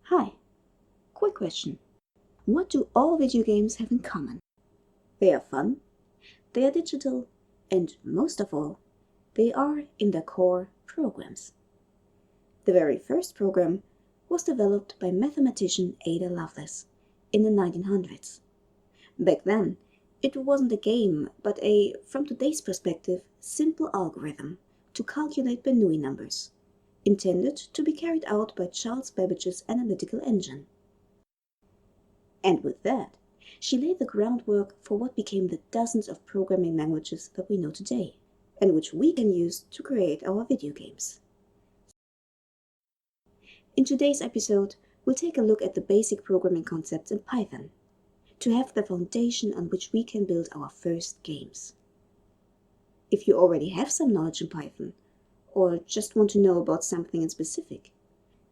Hi, quick question. What do all video games have in common? They are fun, they are digital, and most of all, they are, in their core, programs. The very first program was developed by mathematician Ada Lovelace in the 1900s. Back then, it wasn't a game, but a, from today's perspective, simple algorithm to calculate Bernoulli numbers, intended to be carried out by Charles Babbage's analytical engine. And with that, she laid the groundwork for what became the dozens of programming languages that we know today, and which we can use to create our video games. In today's episode, we'll take a look at the basic programming concepts in Python, to have the foundation on which we can build our first games. If you already have some knowledge in Python, or just want to know about something in specific,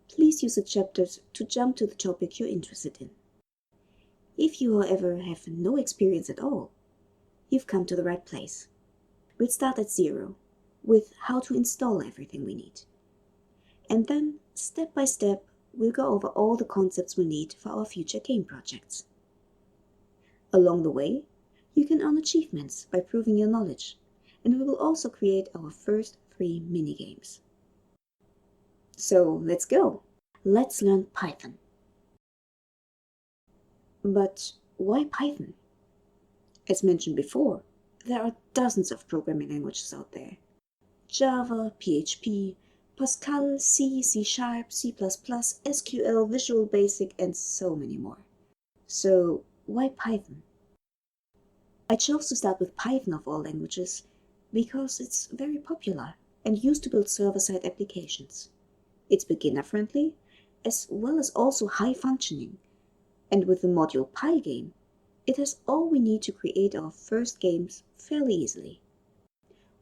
please use the chapters to jump to the topic you're interested in. If you, however, have no experience at all, you've come to the right place. We'll start at zero, with how to install everything we need. And then, step by step, we'll go over all the concepts we need for our future game projects. Along the way, you can earn achievements by proving your knowledge, and we will also create our first 3 minigames. So, let's go! Let's learn Python. But why Python? As mentioned before, there are dozens of programming languages out there. Java, PHP, Pascal, C, C#, C++, SQL, Visual Basic, and so many more. So, why Python? I chose to start with Python of all languages because it's very popular and used to build server-side applications. It's beginner-friendly, as well as also high-functioning. And with the module Pygame, it has all we need to create our first games fairly easily,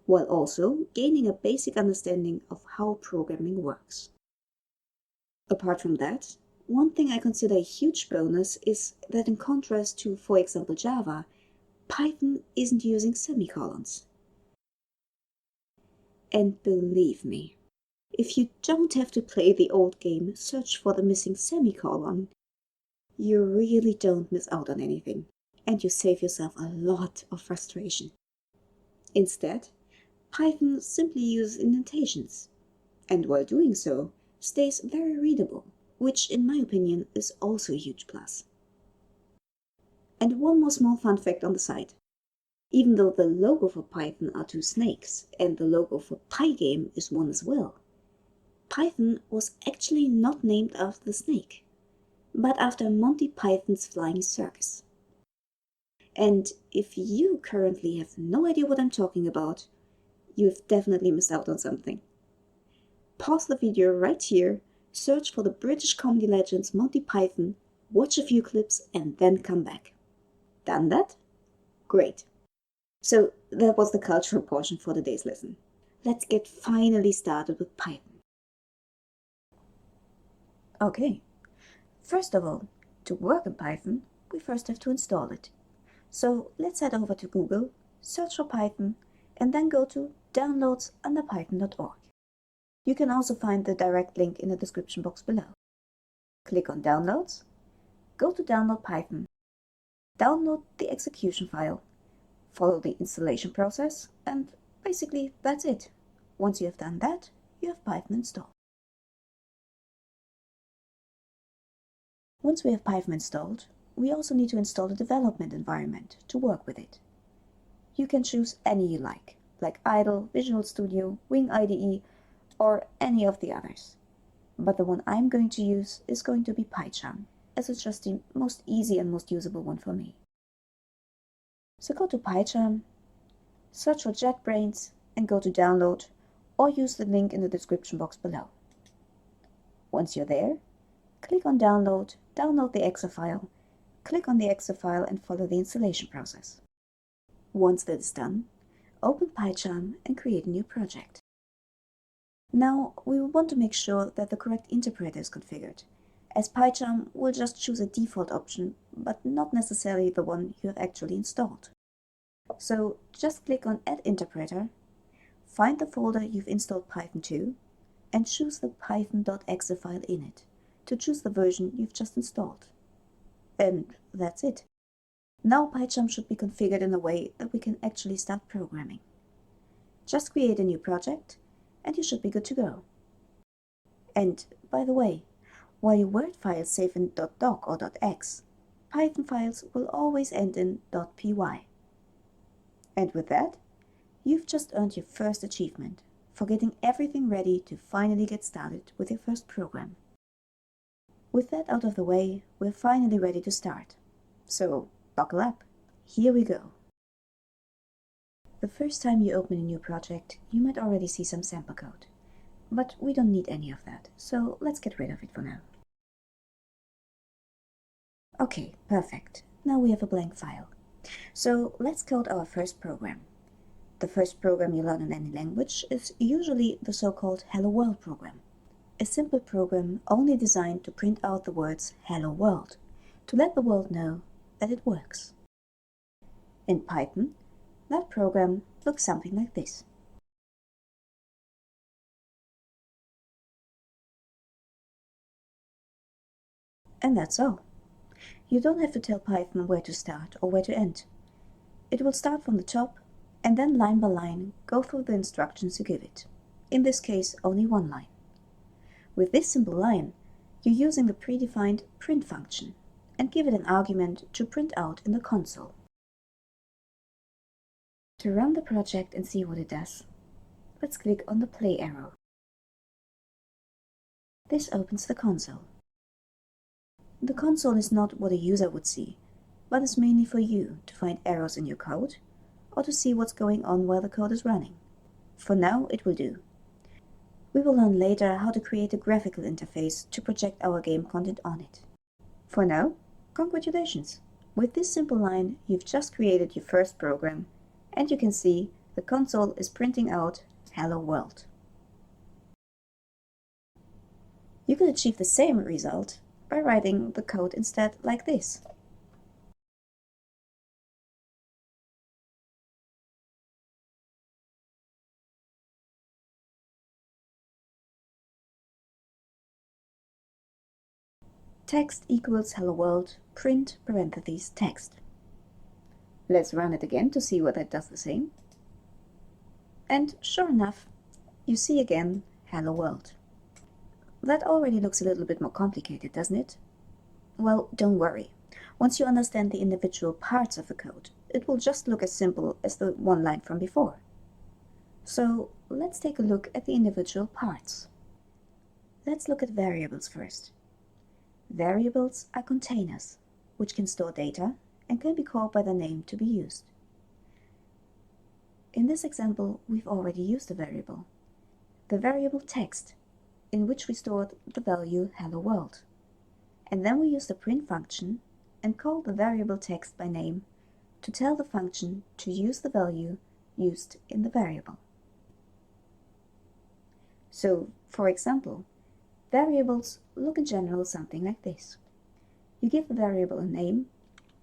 while also gaining a basic understanding of how programming works. Apart from that, one thing I consider a huge bonus is that in contrast to, for example, Java, Python isn't using semicolons. And believe me, if you don't have to play the old game Search for the Missing Semicolon, you really don't miss out on anything, and you save yourself a lot of frustration. Instead, Python simply uses indentations, and while doing so, stays very readable, which in my opinion is also a huge plus. And one more small fun fact on the side. Even though the logo for Python are 2 snakes, and the logo for Pygame is one as well, Python was actually not named after the snake, but after Monty Python's Flying Circus. And if you currently have no idea what I'm talking about, you've definitely missed out on something. Pause the video right here, search for the British comedy legends Monty Python, watch a few clips, and then come back. Done that? Great. So that was the cultural portion for today's lesson. Let's get finally started with Python. Okay. First of all, to work in Python, we first have to install it. So let's head over to Google, search for Python, and then go to Downloads under python.org. You can also find the direct link in the description box below. Click on Downloads, go to Download Python, download the execution file, follow the installation process, and basically that's it. Once you have done that, you have Python installed. Once we have Python installed, we also need to install a development environment to work with it. You can choose any you like Idle, Visual Studio, Wing IDE, or any of the others. But the one I'm going to use is going to be PyCharm, as it's just the most easy and most usable one for me. So go to PyCharm, search for JetBrains, and go to Download, or use the link in the description box below. Once you're there, click on Download, download the exe file, click on the exe file and follow the installation process. Once that is done, open PyCharm and create a new project. Now, we will want to make sure that the correct interpreter is configured, as PyCharm will just choose a default option, but not necessarily the one you have actually installed. So just click on Add Interpreter, find the folder you've installed Python to, and choose the python.exe file in it, to choose the version you've just installed. And that's it. Now PyCharm should be configured in a way that we can actually start programming. Just create a new project and you should be good to go. And by the way, while your Word files save in .doc or .x, Python files will always end in .py. And with that, you've just earned your first achievement for getting everything ready to finally get started with your first program. With that out of the way, we're finally ready to start. So, buckle up. Here we go. The first time you open a new project, you might already see some sample code. But we don't need any of that, so let's get rid of it for now. Okay, perfect. Now we have a blank file. So let's code our first program. The first program you learn in any language is usually the so-called Hello World program. A simple program only designed to print out the words Hello World, to let the world know that it works. In Python, that program looks something like this. And that's all. You don't have to tell Python where to start or where to end. It will start from the top and then line by line go through the instructions you give it. In this case, only one line. With this simple line, you're using the predefined print function and give it an argument to print out in the console. To run the project and see what it does, let's click on the play arrow. This opens the console. The console is not what a user would see, but is mainly for you to find errors in your code or to see what's going on while the code is running. For now, it will do. We will learn later how to create a graphical interface to project our game content on it. For now, congratulations! With this simple line, you've just created your first program, and you can see the console is printing out Hello World. You can achieve the same result by writing the code instead like this. Text equals hello world, print parentheses text. Let's run it again to see whether it does the same. And sure enough, you see again hello world. That already looks a little bit more complicated, doesn't it? Well, don't worry. Once you understand the individual parts of the code, it will just look as simple as the one line from before. So let's take a look at the individual parts. Let's look at variables first. Variables are containers, which can store data and can be called by the name to be used. In this example, we've already used a variable, the variable text, in which we stored the value hello world. And then we use the print function and call the variable text by name to tell the function to use the value used in the variable. So, for example, variables look in general something like this. You give the variable a name,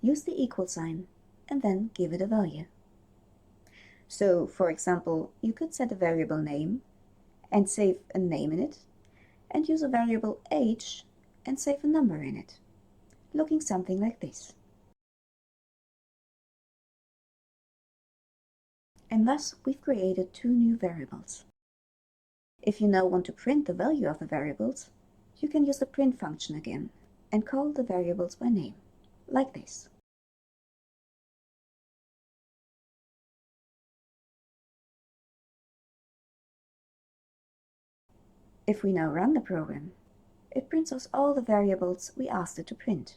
use the equal sign, and then give it a value. So, for example, you could set a variable name and save a name in it, and use a variable age and save a number in it, looking something like this. And thus we've created two new variables. If you now want to print the value of the variables, you can use the print function again and call the variables by name, like this. If we now run the program, it prints us all the variables we asked it to print.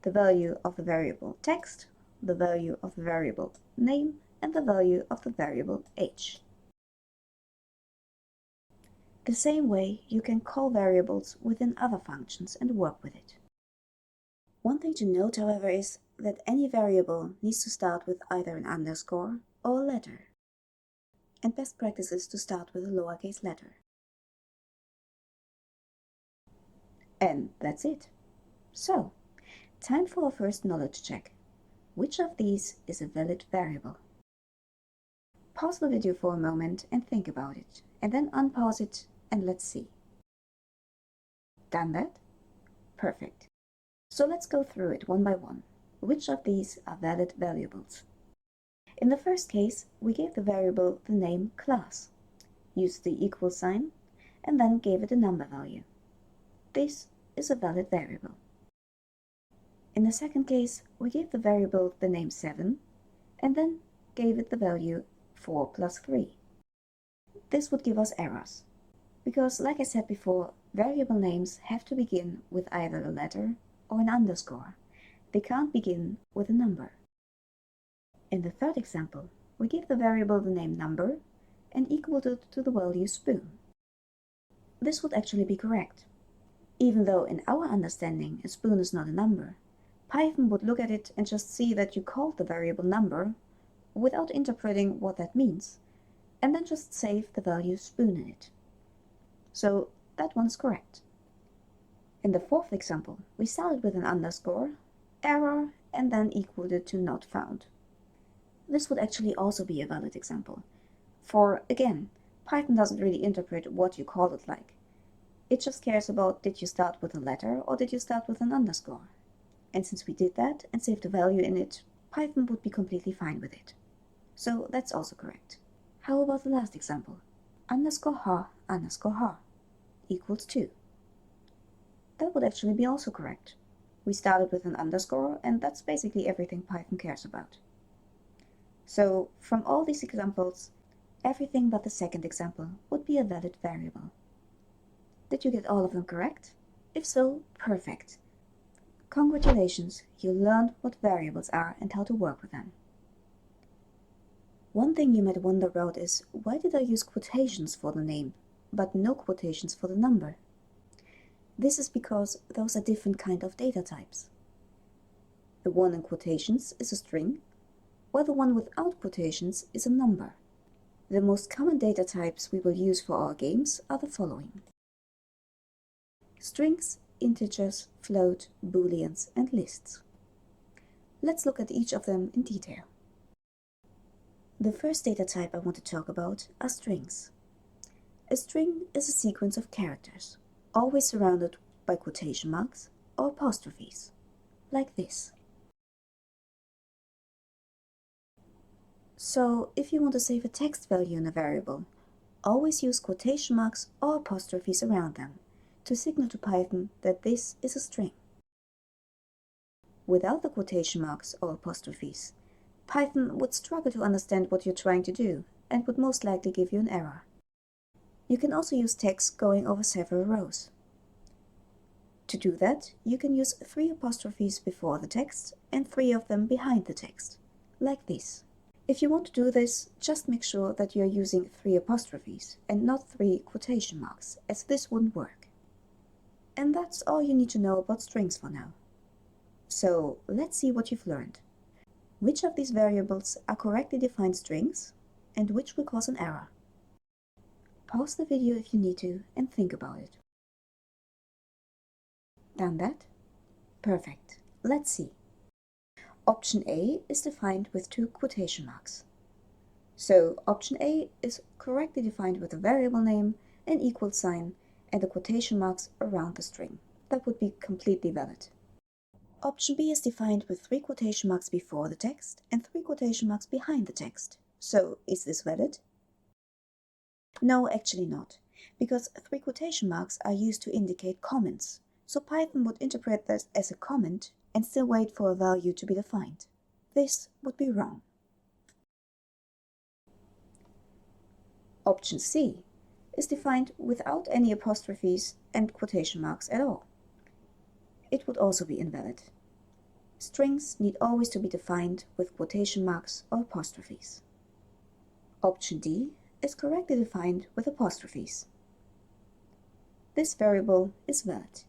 The value of the variable text, the value of the variable name, and the value of the variable age. The same way you can call variables within other functions and work with it. One thing to note, however, is that any variable needs to start with either an underscore or a letter. And best practice is to start with a lowercase letter. And that's it. So, time for our first knowledge check. Which of these is a valid variable? Pause the video for a moment and think about it, and then unpause it and let's see. Done that? Perfect. So let's go through it one by one. Which of these are valid variables? In the first case, we gave the variable the name class, used the equal sign, and then gave it a number value. This is a valid variable. In the second case, we gave the variable the name 7, and then gave it the value 4 plus 3. This would give us errors, because like I said before, variable names have to begin with either a letter or an underscore. They can't begin with a number. In the third example, we give the variable the name number and equaled it to the value spoon. This would actually be correct. Even though in our understanding a spoon is not a number, Python would look at it and just see that you called the variable number without interpreting what that means, and then just save the value spoon in it. So that one is correct. In the fourth example, we started with an underscore, error, and then equaled it to not found. This would actually also be a valid example. For, again, Python doesn't really interpret what you call it like. It just cares about did you start with a letter or did you start with an underscore. And since we did that and saved a value in it, Python would be completely fine with it. So that's also correct. How about the last example? Underscore har equals 2. That would actually be also correct. We started with an underscore, and that's basically everything Python cares about. So from all these examples, everything but the second example would be a valid variable. Did you get all of them correct? If so, perfect. Congratulations, you learned what variables are and how to work with them. One thing you might wonder about is, why did I use quotations for the name, but no quotations for the number? This is because those are different kind of data types. The one in quotations is a string, while the one without quotations is a number. The most common data types we will use for our games are the following: strings, integers, float, booleans, and lists. Let's look at each of them in detail. The first data type I want to talk about are strings. A string is a sequence of characters, always surrounded by quotation marks or apostrophes, like this. So, if you want to save a text value in a variable, always use quotation marks or apostrophes around them to signal to Python that this is a string. Without the quotation marks or apostrophes, Python would struggle to understand what you're trying to do and would most likely give you an error. You can also use text going over several rows. To do that, you can use 3 apostrophes before the text and 3 of them behind the text, like this. If you want to do this, just make sure that you are using 3 apostrophes and not 3 quotation marks, as this wouldn't work. And that's all you need to know about strings for now. So let's see what you've learned. Which of these variables are correctly defined strings, and which will cause an error? Pause the video if you need to and think about it. Done that? Perfect. Let's see. Option A is defined with 2 quotation marks. So option A is correctly defined with a variable name, an equal sign, and the quotation marks around the string. That would be completely valid. Option B is defined with 3 quotation marks before the text and 3 quotation marks behind the text. So is this valid? No, actually not, because 3 quotation marks are used to indicate comments. So Python would interpret this as a comment and still wait for a value to be defined. This would be wrong. Option C is defined without any apostrophes and quotation marks at all. It would also be invalid. Strings need always to be defined with quotation marks or apostrophes. Option D is correctly defined with apostrophes. This variable is valid.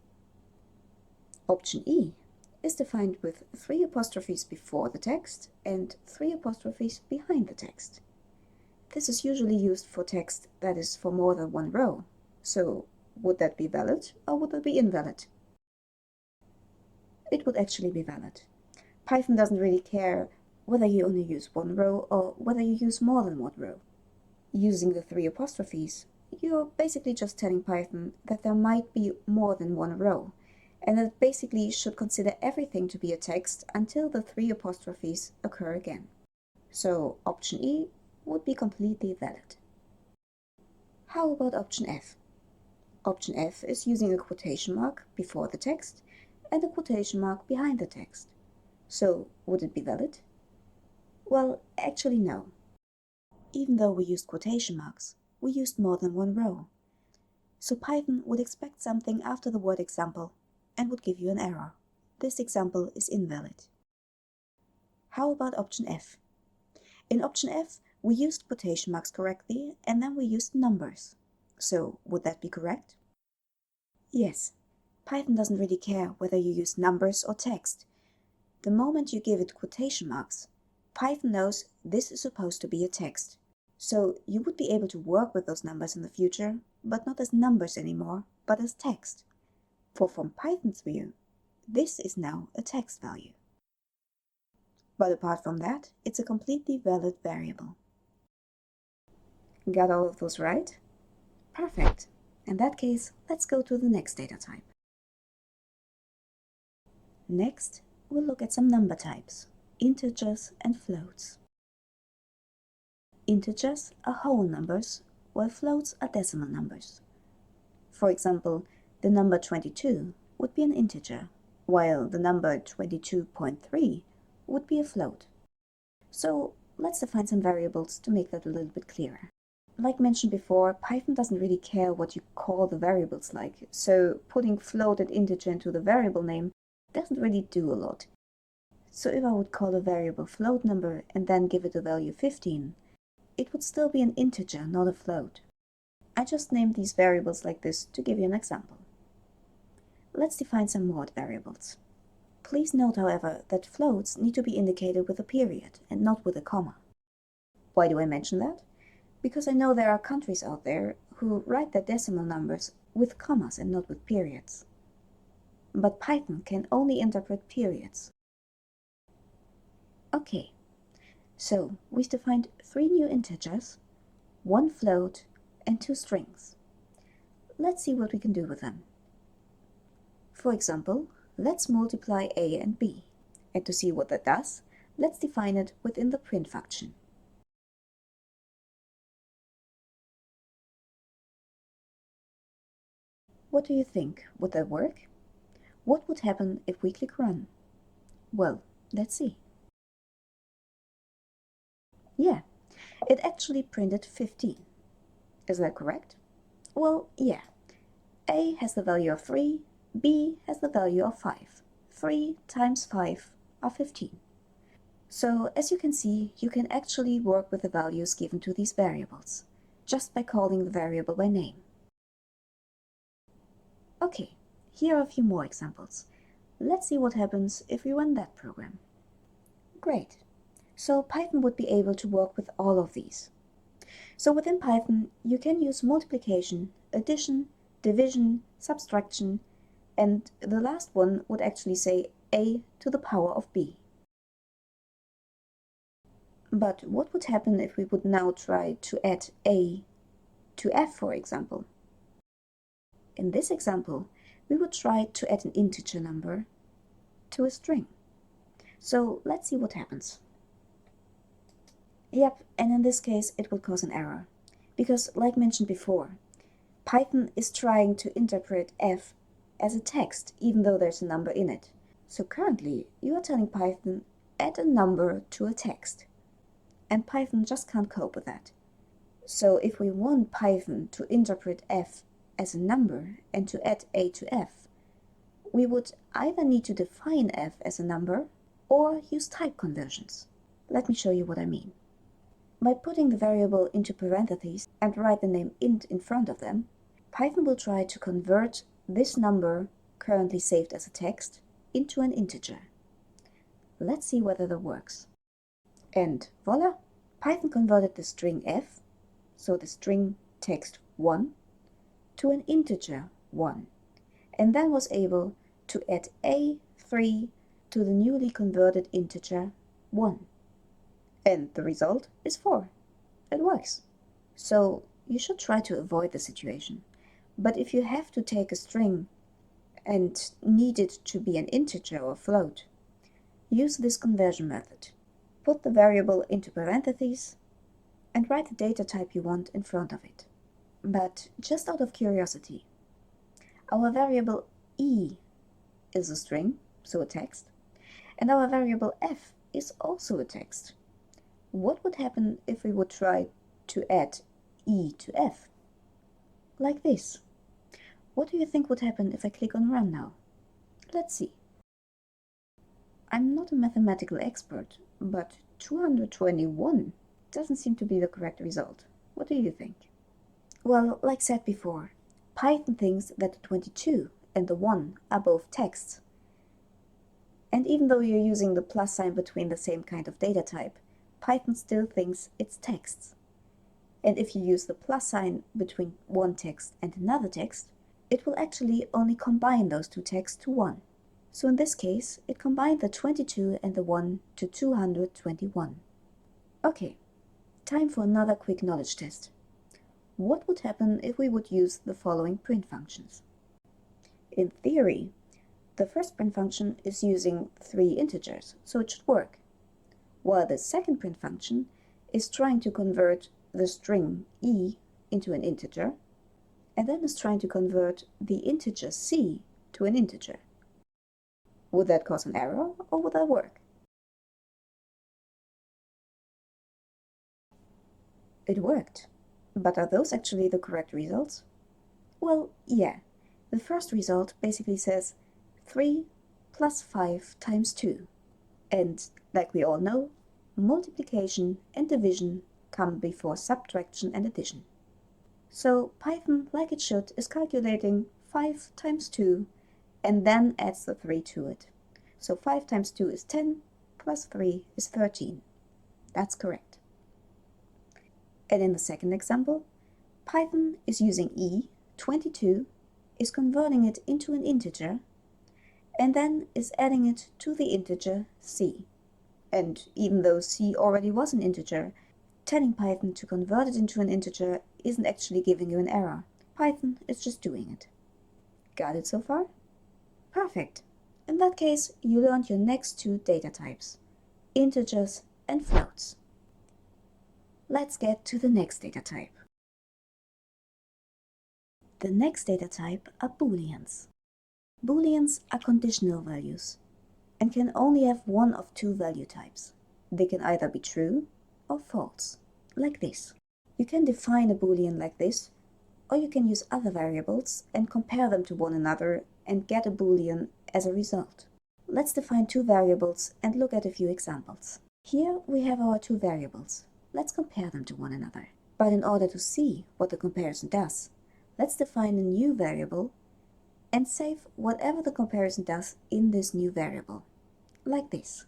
Option E is defined with 3 apostrophes before the text and 3 apostrophes behind the text. This is usually used for text that is for more than 1 row. So would that be valid or would that be invalid? It would actually be valid. Python doesn't really care whether you only use 1 row or whether you use more than 1 row. Using the 3 apostrophes, you're basically just telling Python that there might be more than 1 row, And it basically should consider everything to be a text until the 3 apostrophes occur again. So option E would be completely valid. How about option F? Option F is using a quotation mark before the text and a quotation mark behind the text. So would it be valid? Well, actually no. Even though we used quotation marks, we used more than one row. So Python would expect something after the word example and would give you an error. This example is invalid. How about option F? In option F, we used quotation marks correctly and then we used numbers. So would that be correct? Yes. Python doesn't really care whether you use numbers or text. The moment you give it quotation marks, Python knows this is supposed to be a text. So you would be able to work with those numbers in the future, but not as numbers anymore, but as text. For from Python's view, this is now a text value. But apart from that, it's a completely valid variable. Got all of those right? Perfect. In that case, let's go to the next data type. Next, we'll look at some number types, integers and floats. Integers are whole numbers, while floats are decimal numbers. For example, the number 22 would be an integer, while the number 22.3 would be a float. So let's define some variables to make that a little bit clearer. Like mentioned before, Python doesn't really care what you call the variables like, so putting float and integer into the variable name doesn't really do a lot. So if I would call a variable float number and then give it a value 15, it would still be an integer, not a float. I just named these variables like this to give you an example. Let's define some more variables. Please note, however, that floats need to be indicated with a period and not with a comma. Why do I mention that? Because I know there are countries out there who write their decimal numbers with commas and not with periods. But Python can only interpret periods. Okay, so we've defined 3 new integers, 1 float, and 2 strings. Let's see what we can do with them. For example, let's multiply a and b. And to see what that does, let's define it within the print function. What do you think? Would that work? What would happen if we click run? Well, let's see. Yeah, it actually printed 15. Is that correct? Well, yeah. A has the value of 3, B has the value of 5. 3 times 5 are 15. So, as you can see, you can actually work with the values given to these variables, just by calling the variable by name. Okay, here are a few more examples. Let's see what happens if we run that program. Great. So Python would be able to work with all of these. So within Python, you can use multiplication, addition, division, subtraction, and the last one would actually say a to the power of b. But what would happen if we would now try to add a to f, for example? In this example, we would try to add an integer number to a string. So let's see what happens. Yep, and in this case it will cause an error. Because, like mentioned before, Python is trying to interpret f as a text, even though there's a number in it. So currently, you are telling Python, add a number to a text. And Python just can't cope with that. So if we want Python to interpret f as a number and to add a to f, we would either need to define f as a number or use type conversions. Let me show you what I mean. By putting the variable into parentheses and write the name int in front of them, Python will try to convert this number, currently saved as a text, into an integer. Let's see whether that works. And voila! Python converted the string f, so the string text 1, to an integer 1, and then was able to add a3 to the newly converted integer 1. And the result is 4. It works. So you should try to avoid the situation. But if you have to take a string and need it to be an integer or float, use this conversion method. Put the variable into parentheses and write the data type you want in front of it. But just out of curiosity, our variable e is a string, so a text, and our variable f is also a text. What would happen if we would try to add e to f? Like this. What do you think would happen if I click on Run now? Let's see. I'm not a mathematical expert, but 221 doesn't seem to be the correct result. What do you think? Well, like said before, Python thinks that the 22 and the 1 are both texts. And even though you're using the plus sign between the same kind of data type, Python still thinks it's texts. And if you use the plus sign between one text and another text, it will actually only combine those two texts to one. So in this case, it combined the 22 and the 1 to 221. Okay, time for another quick knowledge test. What would happen if we would use the following print functions? In theory, the first print function is using 3 integers, so it should work, while the second print function is trying to convert the string e into an integer, and then is trying to convert the integer c to an integer. Would that cause an error, or would that work? It worked. But are those actually the correct results? Well, yeah. The first result basically says 3 plus 5 times 2. And, like we all know, multiplication and division come before subtraction and addition. So Python, like it should, is calculating 5 times 2 and then adds the 3 to it. So 5 times 2 is 10, plus 3 is 13. That's correct. And in the second example, Python is using e, 22, is converting it into an integer, and then is adding it to the integer c. And even though c already was an integer, telling Python to convert it into an integer isn't actually giving you an error. Python is just doing it. Got it so far? Perfect. In that case, you learned your next 2 data types, integers and floats. Let's get to the next data type. The next data type are Booleans. Booleans are conditional values and can only have one of 2 value types. They can either be true or false, like this. You can define a Boolean like this, or you can use other variables and compare them to one another and get a Boolean as a result. Let's define 2 variables and look at a few examples. Here we have our 2 variables. Let's compare them to one another. But in order to see what the comparison does, let's define a new variable and save whatever the comparison does in this new variable, like this.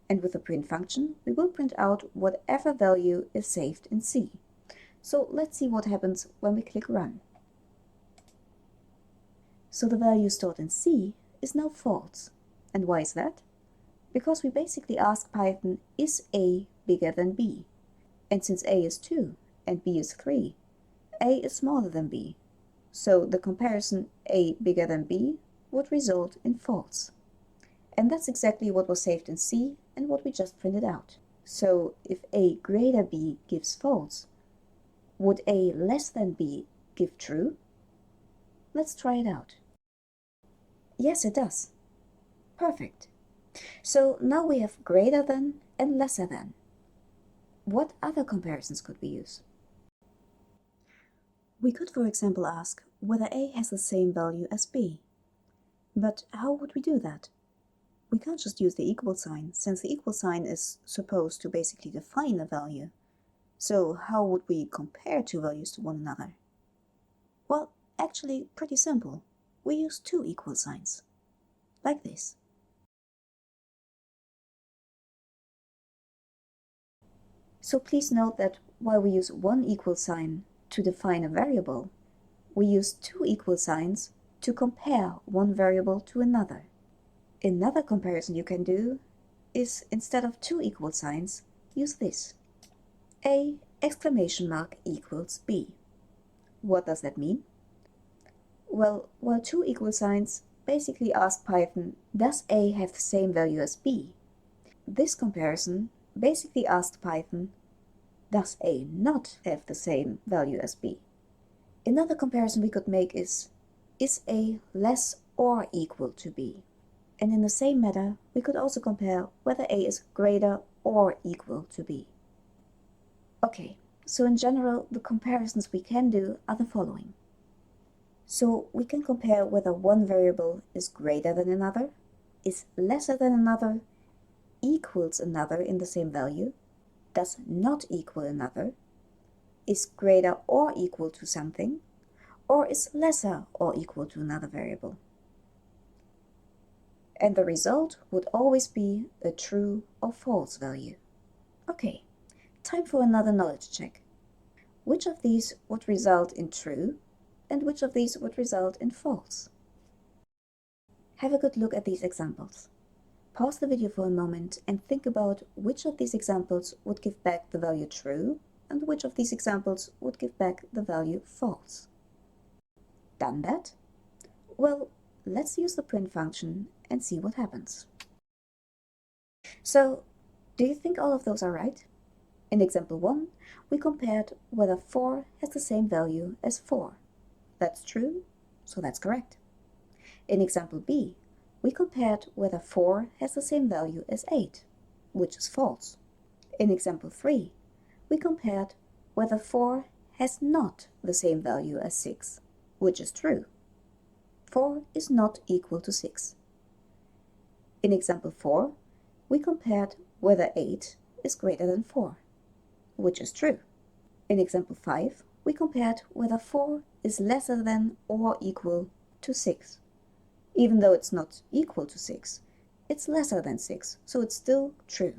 And with the print function, we will print out whatever value is saved in C. So let's see what happens when we click Run. So the value stored in C is now false. And why is that? Because we basically ask Python, is A bigger than B? And since A is 2 and B is 3, A is smaller than B. So the comparison A bigger than B would result in false. And that's exactly what was saved in C and what we just printed out. So if A greater B gives false, would A less than B give true? Let's try it out. Yes, it does. Perfect. So now we have greater than and lesser than. What other comparisons could we use? We could, for example, ask whether A has the same value as B. But how would we do that? We can't just use the equal sign, since the equal sign is supposed to basically define a value. So how would we compare 2 values to one another? Well, actually pretty simple. We use 2 equal signs, like this. So please note that while we use 1 equal sign to define a variable, we use 2 equal signs to compare one variable to another. Another comparison you can do is, instead of 2 equal signs, use this. A exclamation mark equals B. What does that mean? Well, while 2 equal signs basically asked Python, does A have the same value as B? This comparison basically asked Python, does A not have the same value as B? Another comparison we could make is A less or equal to B? And in the same manner, we could also compare whether A is greater or equal to B. Okay, so in general, the comparisons we can do are the following. So we can compare whether one variable is greater than another, is lesser than another, equals another in the same value, does not equal another, is greater or equal to something, or is lesser or equal to another variable. And the result would always be a true or false value. Okay, time for another knowledge check. Which of these would result in true, and which of these would result in false? Have a good look at these examples. Pause the video for a moment and think about which of these examples would give back the value true, and which of these examples would give back the value false. Done that? Well, let's use the print function and see what happens. So, do you think all of those are right? In example 1, we compared whether 4 has the same value as 4. That's true, so that's correct. In example B, we compared whether 4 has the same value as 8, which is false. In example 3, we compared whether 4 has not the same value as 6, which is true. 4 is not equal to 6. In example 4, we compared whether 8 is greater than 4, which is true. In example 5, we compared whether 4 is lesser than or equal to 6. Even though it's not equal to 6, it's lesser than 6, so it's still true.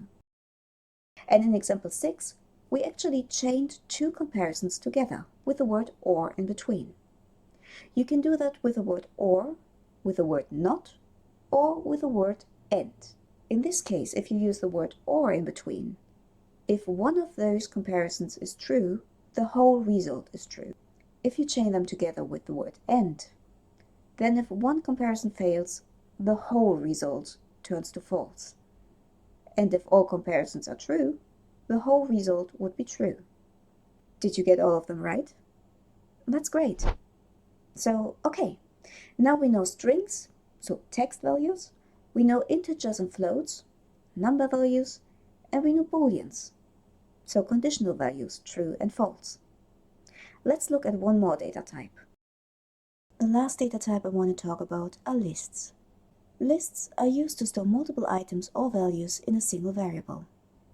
And in example 6, we actually chained two comparisons together with the word or in between. You can do that with the word or, with the word not, or with the word and. In this case, if you use the word or in between, if one of those comparisons is true, the whole result is true. If you chain them together with the word and, then if one comparison fails, the whole result turns to false. And if all comparisons are true, the whole result would be true. Did you get all of them right? That's great. So, okay, now we know strings, so text values, we know integers and floats, number values, and we know booleans, so conditional values, true and false. Let's look at one more data type. The last data type I want to talk about are lists. Lists are used to store multiple items or values in a single variable.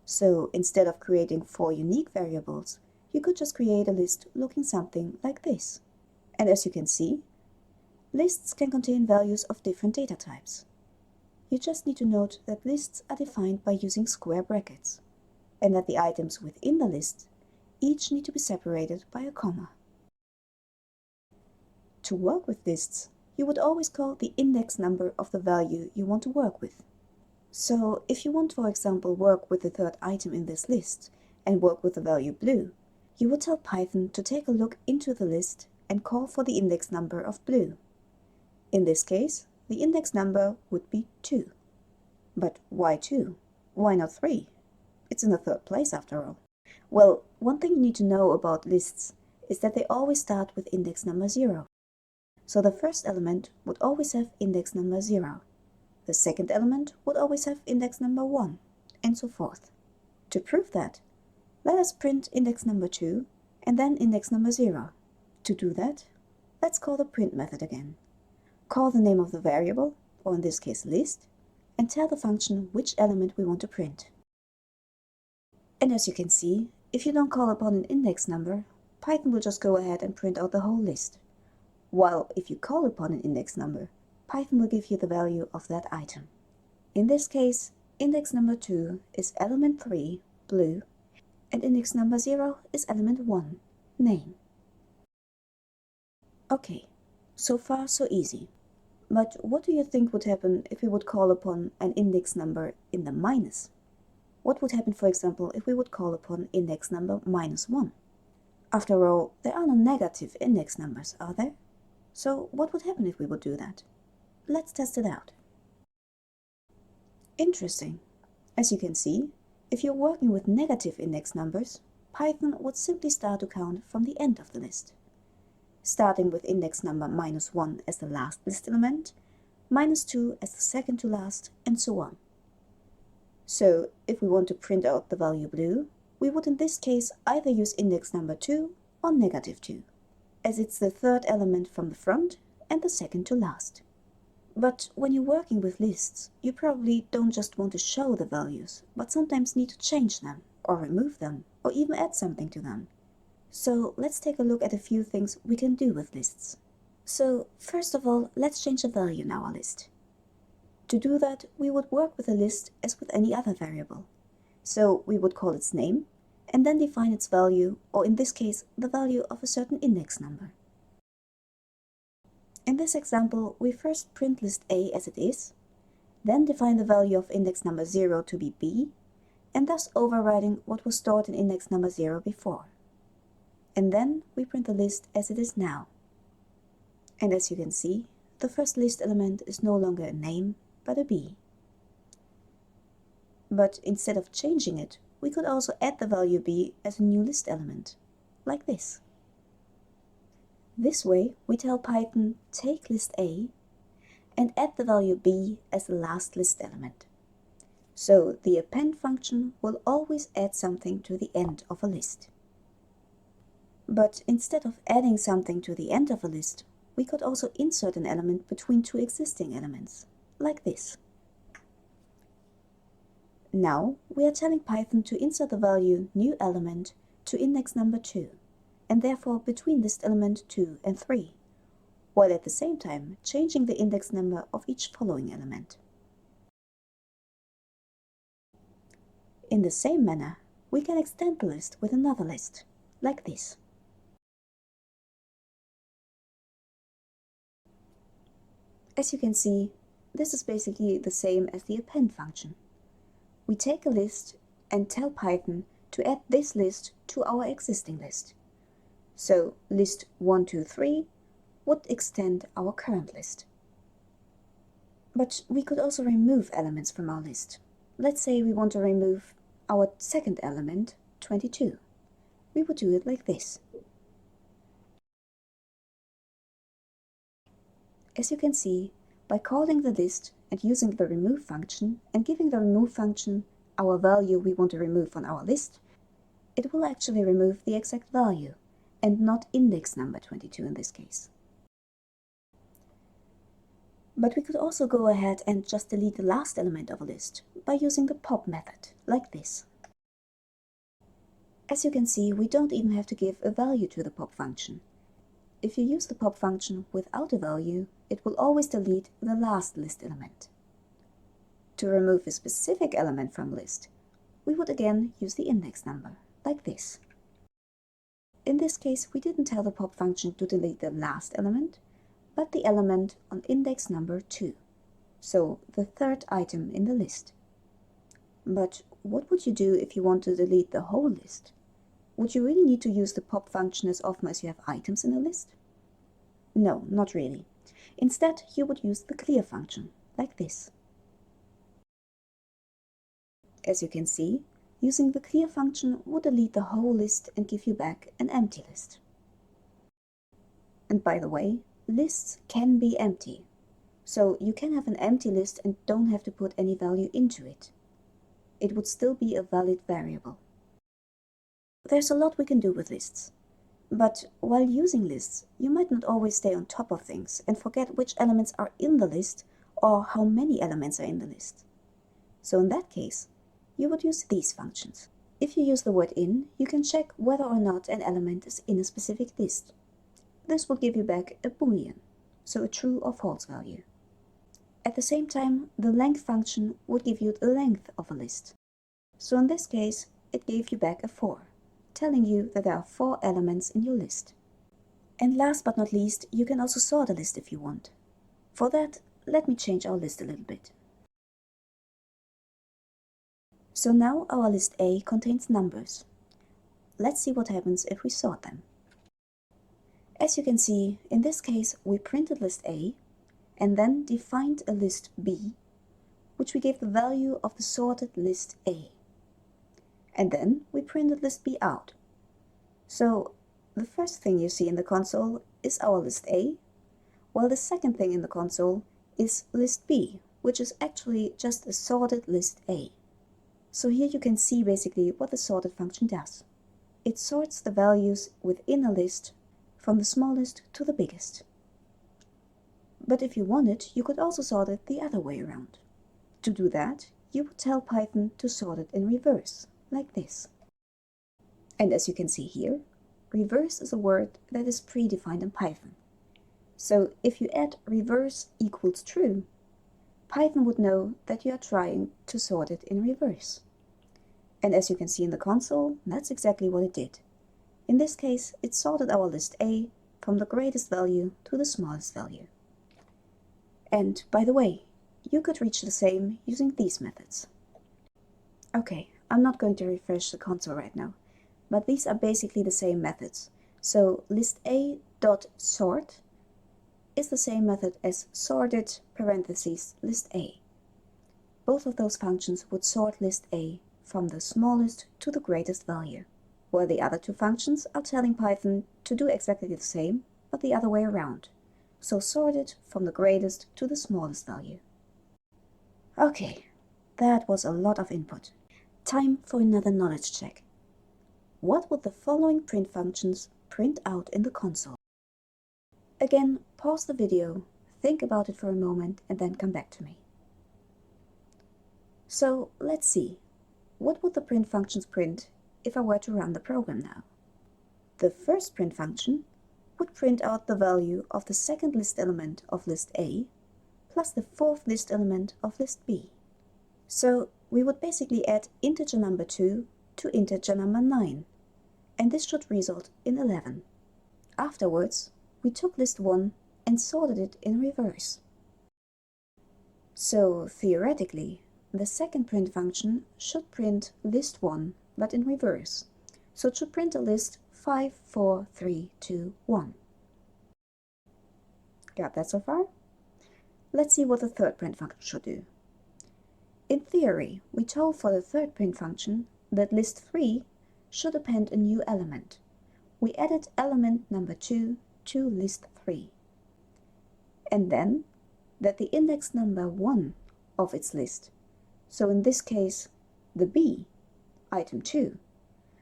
So instead of creating 4 unique variables, you could just create a list looking something like this. And as you can see, lists can contain values of different data types. You just need to note that lists are defined by using square brackets, and that the items within the list each need to be separated by a comma. To work with lists, you would always call the index number of the value you want to work with. So if you want, for example, work with the third item in this list and work with the value blue, you would tell Python to take a look into the list and call for the index number of blue. In this case, the index number would be 2. But why 2? Why not 3? It's in the third place after all. Well, one thing you need to know about lists is that they always start with index number 0. So the first element would always have index number 0. The second element would always have index number 1, and so forth. To prove that, let us print index number 2 and then index number 0. To do that, let's call the print method again. Call the name of the variable, or in this case list, and tell the function which element we want to print. And as you can see, if you don't call upon an index number, Python will just go ahead and print out the whole list. While if you call upon an index number, Python will give you the value of that item. In this case, index number 2 is element 3, blue, and index number 0 is element 1, name. Okay, so far so easy. But what do you think would happen if we would call upon an index number in the minus? What would happen, for example, if we would call upon index number -1? After all, there are no negative index numbers, are there? So what would happen if we would do that? let's test it out. Interesting. As you can see, if you're working with negative index numbers, Python would simply start to count from the end of the list, starting with index number -1 as the last list element, -2 as the second to last, and so on. So, if we want to print out the value blue, we would in this case either use index number 2 or -2, as it's the third element from the front and the second to last. But when you're working with lists, you probably don't just want to show the values, but sometimes need to change them, or remove them, or even add something to them. So let's take a look at a few things we can do with lists. So first of all, let's change a value in our list. To do that, we would work with a list as with any other variable. So we would call its name, and then define its value, or in this case, the value of a certain index number. In this example, we first print list A as it is, then define the value of index number 0 to be B, and thus overriding what was stored in index number 0 before. And then we print the list as it is now. And as you can see, the first list element is no longer a name, but a B. But instead of changing it, we could also add the value B as a new list element, like this. This way, we tell Python, take list A and add the value B as the last list element. So the append function will always add something to the end of a list. But instead of adding something to the end of a list, we could also insert an element between two existing elements, like this. Now we are telling Python to insert the value new element to index number 2, and therefore between list element 2 and 3, while at the same time changing the index number of each following element. In the same manner, we can extend the list with another list, like this. As you can see, this is basically the same as the append function. We take a list and tell Python to add this list to our existing list. So list 1, 2, 3 would extend our current list. But we could also remove elements from our list. Let's say we want to remove our second element, 22. We would do it like this. As you can see, by calling the list and using the remove function and giving the remove function our value we want to remove on our list, it will actually remove the exact value and not index number 22 in this case. But we could also go ahead and just delete the last element of a list by using the pop method, like this. As you can see, we don't even have to give a value to the pop function. If you use the pop function without a value, it will always delete the last list element. To remove a specific element from a list, we would again use the index number, like this. In this case, we didn't tell the pop function to delete the last element, but the element on index number 2, so the third item in the list. But what would you do if you want to delete the whole list? Would you really need to use the pop function as often as you have items in a list? No, not really. Instead, you would use the clear function, like this. As you can see, using the clear function would delete the whole list and give you back an empty list. And by the way, lists can be empty. So you can have an empty list and don't have to put any value into it. It would still be a valid variable. There's a lot we can do with lists. But while using lists, you might not always stay on top of things and forget which elements are in the list or how many elements are in the list. So in that case, you would use these functions. If you use the word in, you can check whether or not an element is in a specific list. This will give you back a Boolean, so a true or false value. At the same time, the length function would give you the length of a list. So in this case, it gave you back a 4, telling you that there are 4 elements in your list. And last but not least, you can also sort a list if you want. For that, let me change our list a little bit. So now our list A contains numbers. Let's see what happens if we sort them. As you can see, in this case we printed list A, and then defined a list B, which we gave the value of the sorted list A. And then we printed list B out. So the first thing you see in the console is our list A, while the second thing in the console is list B, which is actually just a sorted list A. So here you can see basically what the sorted function does. It sorts the values within a list from the smallest to the biggest. But if you wanted, you could also sort it the other way around. To do that, you would tell Python to sort it in reverse, like this. And as you can see here, reverse is a word that is predefined in Python. So if you add reverse equals true, Python would know that you are trying to sort it in reverse. And as you can see in the console, that's exactly what it did. In this case, it sorted our list A from the greatest value to the smallest value. And by the way, you could reach the same using these methods. Okay, I'm not going to refresh the console right now, but these are basically the same methods. So list A dot sort is the same method as sorted parentheses list A. Both of those functions would sort list A from the smallest to the greatest value, while the other two functions are telling Python to do exactly the same, but the other way around. So sort it from the greatest to the smallest value. Okay, that was a lot of input. Time for another knowledge check. What would the following print functions print out in the console? Again, pause the video, think about it for a moment, and then come back to me. So let's see. What would the print functions print if I were to run the program now? The first print function would print out the value of the second list element of list A plus the fourth list element of list B. So we would basically add integer number 2 to integer number 9, and this should result in 11. Afterwards, we took list 1 and sorted it in reverse. So theoretically, the second print function should print list 1, but in reverse. So it should print a list 5, 4, 3, 2, 1. Got that so far? Let's see what the third print function should do. In theory, we told for the third print function that list 3 should append a new element. We added element number 2 to list 3. And then that the index number 1 of its list, so in this case the B, item 2,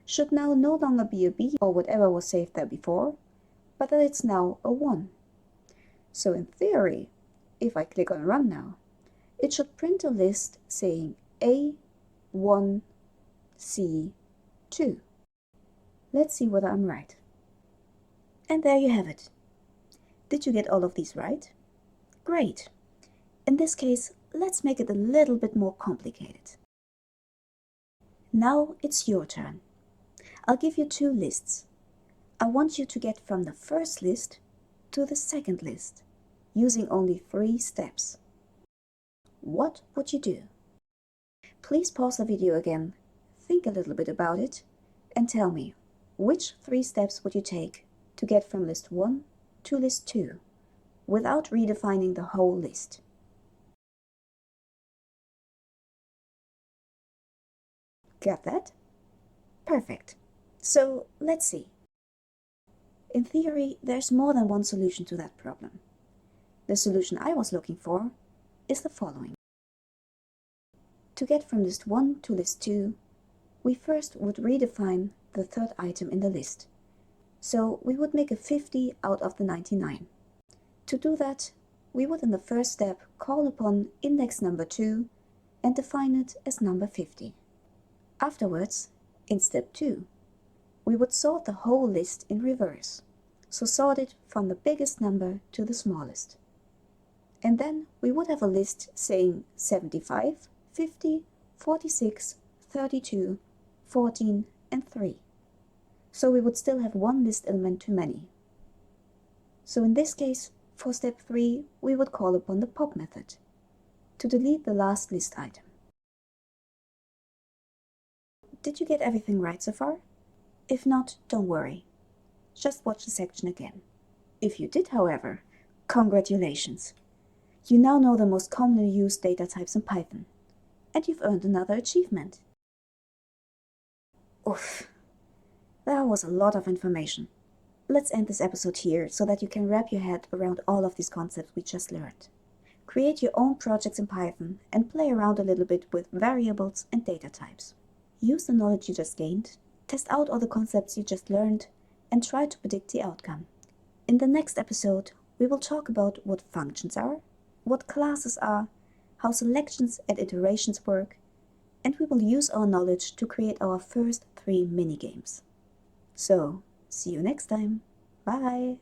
should now no longer be a B or whatever was saved there before, but that it's now a 1. So in theory, if I click on Run now, it should print a list saying A1, C2. Let's see whether I'm right. And there you have it. Did you get all of these right? Great. In this case, let's make it a little bit more complicated. Now it's your turn. I'll give you two lists. I want you to get from the first list to the second list, using only 3 steps. What would you do? Please pause the video again, think a little bit about it, and tell me, which 3 steps would you take to get from list 1 to list 2, without redefining the whole list? Got that? Perfect. So let's see. In theory, there's more than one solution to that problem. The solution I was looking for is the following. To get from list 1 to list 2, we first would redefine the third item in the list. So we would make a 50 out of the 99. To do that, we would in the first step call upon index number 2 and define it as number 50. Afterwards, in step 2, we would sort the whole list in reverse, so sort it from the biggest number to the smallest. And then we would have a list saying 75, 50, 46, 32, 14, and 3. So we would still have one list element too many. So in this case, for step 3, we would call upon the pop method to delete the last list item. Did you get everything right so far? If not, don't worry. Just watch the section again. If you did, however, congratulations! You now know the most commonly used data types in Python, and you've earned another achievement. Oof, that was a lot of information. Let's end this episode here so that you can wrap your head around all of these concepts we just learned. Create your own projects in Python and play around a little bit with variables and data types. Use the knowledge you just gained, test out all the concepts you just learned, and try to predict the outcome. In the next episode, we will talk about what functions are, what classes are, how selections and iterations work, and we will use our knowledge to create our first 3 minigames. So, see you next time. Bye!